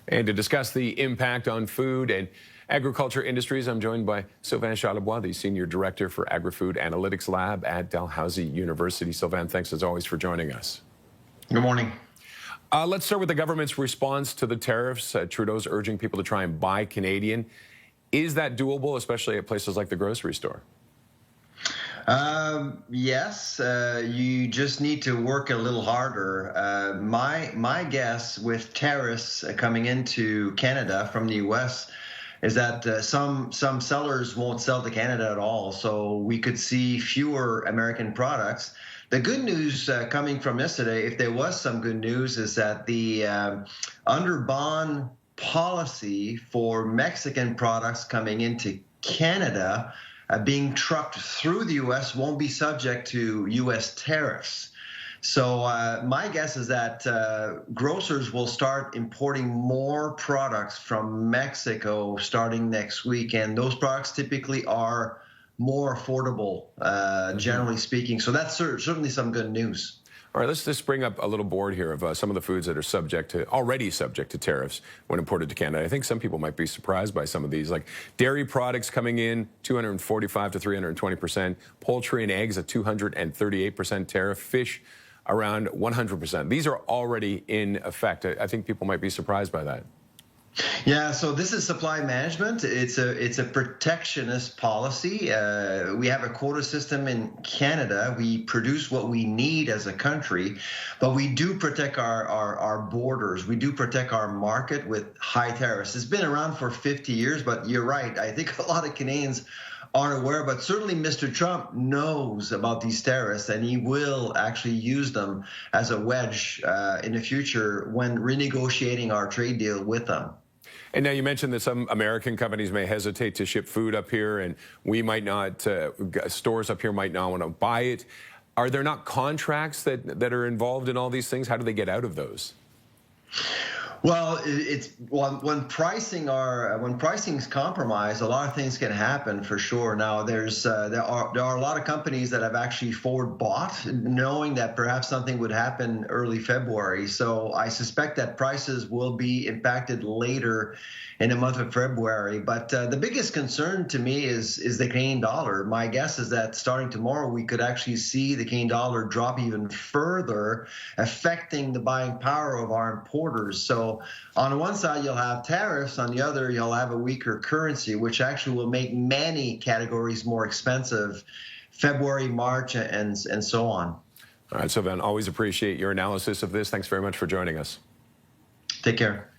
And to discuss the impact on food and agriculture industries, I'm joined by Sylvain Charlebois, the Senior Director for Agri-Food Analytics Lab at Dalhousie University. Sylvain, thanks as always for joining us. Good morning. Let's start with the government's response to the tariffs. Trudeau's urging people to try and buy Canadian. Is that doable, especially at places like the grocery store? Yes, you just need to work a little harder. My guess with tariffs coming into Canada from the U.S. is that some sellers won't sell to Canada at all, so we could see fewer American products. The good news coming from yesterday, if there was some good news, is that the under bond policy for Mexican products coming into Canada being trucked through the U.S. won't be subject to U.S. tariffs. So my guess is that grocers will start importing more products from Mexico starting next week, and those products typically are more affordable, generally speaking. So that's certainly some good news. All right, let's just bring up a little board here of some of the foods that are already subject to tariffs when imported to Canada. I think some people might be surprised by some of these, like dairy products coming in 245 to 320%, poultry and eggs at 238% tariff, fish around 100%. These are already in effect. I think people might be surprised by that. Yeah, so this is supply management. It's a protectionist policy. We have a quota system in Canada. We produce what we need as a country, but we do protect our borders. We do protect our market with high tariffs. It's been around for 50 years, but you're right. I think a lot of Canadians aren't aware, but certainly Mr. Trump knows about these tariffs, and he will actually use them as a wedge in the future when renegotiating our trade deal with them. And now you mentioned that some American companies may hesitate to ship food up here, and we might not, stores up here might not want to buy it. Are there not contracts that are involved in all these things? How do they get out of those? Well, when pricing is compromised, a lot of things can happen for sure. Now, there are a lot of companies that have actually forward bought, knowing that perhaps something would happen early February. So I suspect that prices will be impacted later in the month of February. But the biggest concern to me is the Canadian dollar. My guess is that starting tomorrow, we could actually see the Canadian dollar drop even further, affecting the buying power of our importers. So on one side, you'll have tariffs. On the other, you'll have a weaker currency, which actually will make many categories more expensive, February, March, and so on. All right, Sylvain, always appreciate your analysis of this. Thanks very much for joining us. Take care.